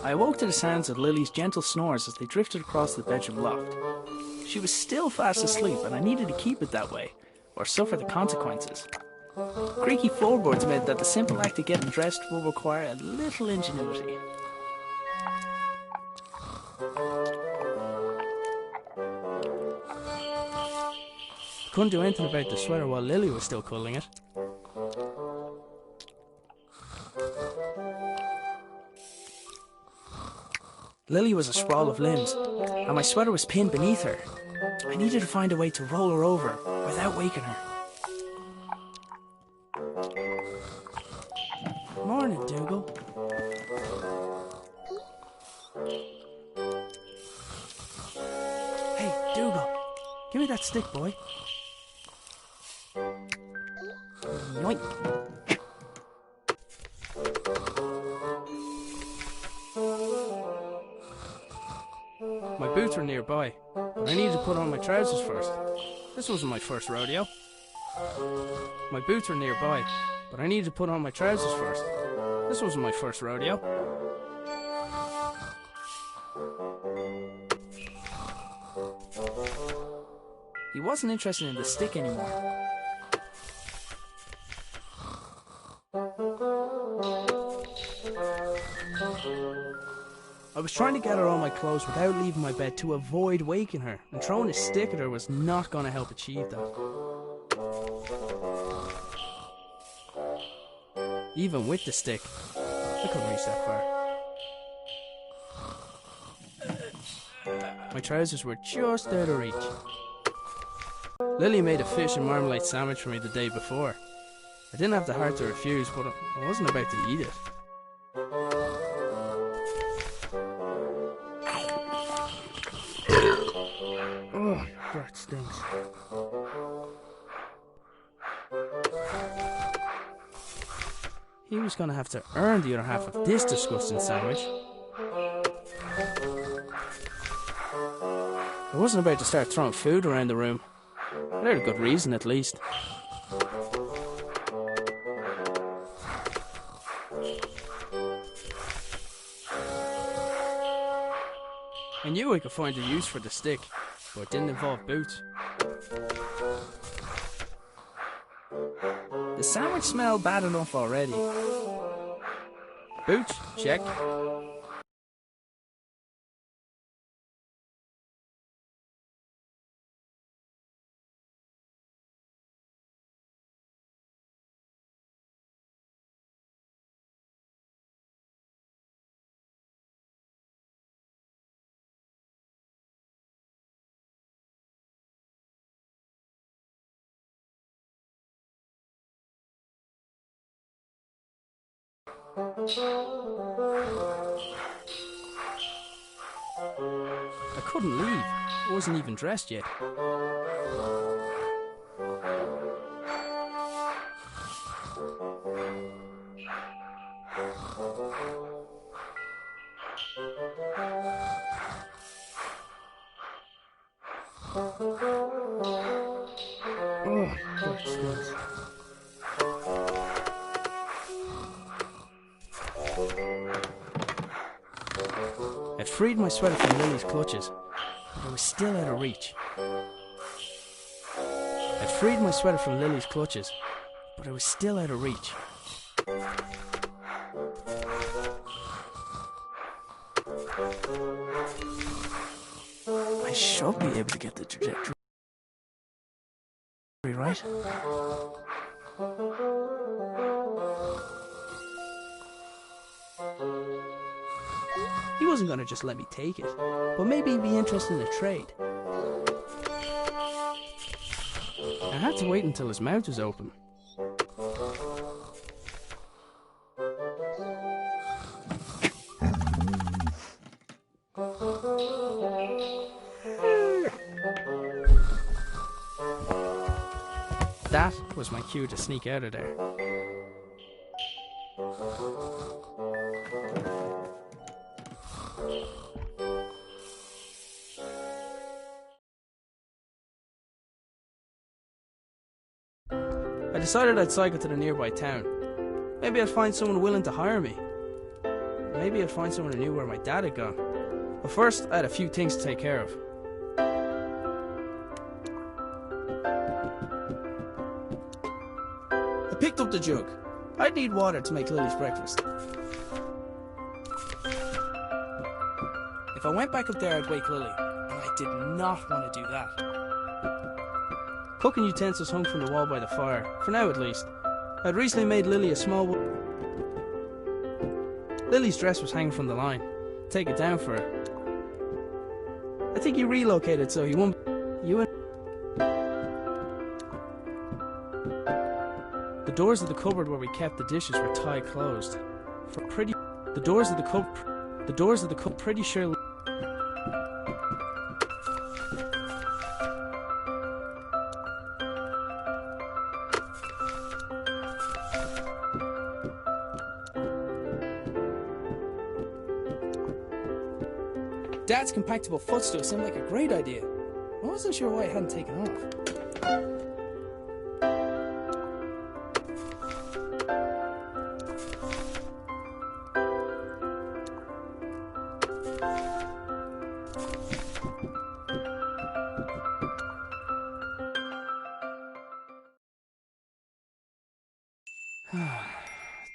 I awoke to the sounds of Lily's gentle snores as they drifted across the bedroom loft. She was still fast asleep, and I needed to keep it that way, or suffer the consequences. Creaky floorboards meant that the simple act of getting dressed will require a little ingenuity. Couldn't do anything about the sweater while Lily was still culling it. Lily was a sprawl of limbs, and my sweater was pinned beneath her. I needed to find a way to roll her over without waking her. Morning, Dougal. Hey, Dougal, give me that stick, boy. Yoink. My boots were nearby, but I needed to put on my trousers first. This wasn't my first rodeo. My boots were nearby, but I needed to put on my trousers first. This wasn't my first rodeo. He wasn't interested in the stick anymore. I was trying to gather all my clothes without leaving my bed to avoid waking her, and throwing a stick at her was not going to help achieve that. Even with the stick, I couldn't reach that far. My trousers were just out of reach. Lily made a fish and marmalade sandwich for me the day before. I didn't have the heart to refuse, but I wasn't about to eat it. Oh, that stinks. He was going to have to earn the other half of this disgusting sandwich. I wasn't about to start throwing food around the room. Without a good reason, at least. I knew I could find a use for the stick, but it didn't involve boots. The sandwich smelled bad enough already. Boots, check. I couldn't leave. I wasn't even dressed yet. Oh, that stinks. I'd freed my sweater from Lily's clutches, but I was still out of reach. I'd freed my sweater from Lily's clutches, but I was still out of reach. I should be able to get the trajectory right. He wasn't going to just let me take it, but maybe he'd be interested in a trade. I had to wait until his mouth was open. That was my cue to sneak out of there. I decided I'd cycle to the nearby town. Maybe I'd find someone willing to hire me. maybe I'd find someone who knew where my dad had gone. But first, I had a few things to take care of. I picked up the jug. I'd need water to make Lily's breakfast. If I went back up there, I'd wake Lily, and I did not want to do that. Cooking utensils hung from the wall by the fire, for now at least. I'd recently made Lily a small Lily's dress was hanging from the line. Take it down for her. I think he relocated so he won't... The doors of the cupboard where we kept the dishes were tied closed. The doors of the cupboard pretty sure... Dad's compactable footstool seemed like a great idea. I wasn't sure why it hadn't taken off.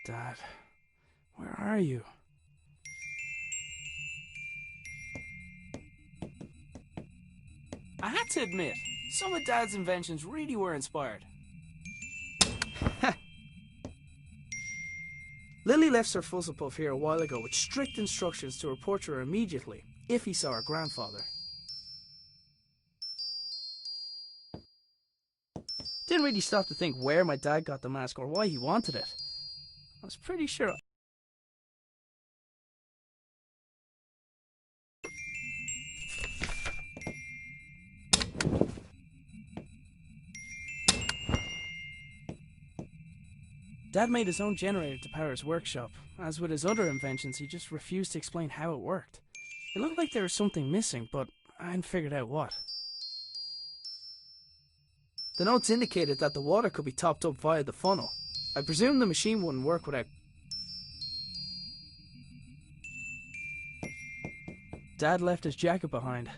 Dad, where are you? I had to admit, some of Dad's inventions really were inspired. Lily left Sir Fuzzlepuff here a while ago with strict instructions to report to her immediately if he saw her grandfather. Didn't really stop to think where my dad got the mask or why he wanted it. I was pretty sure... Dad made his own generator to power his workshop. As with his other inventions, he just refused to explain how it worked. It looked like there was something missing, but I hadn't figured out what. The notes indicated that the water could be topped up via the funnel. I presumed the machine wouldn't work without... Dad left his jacket behind.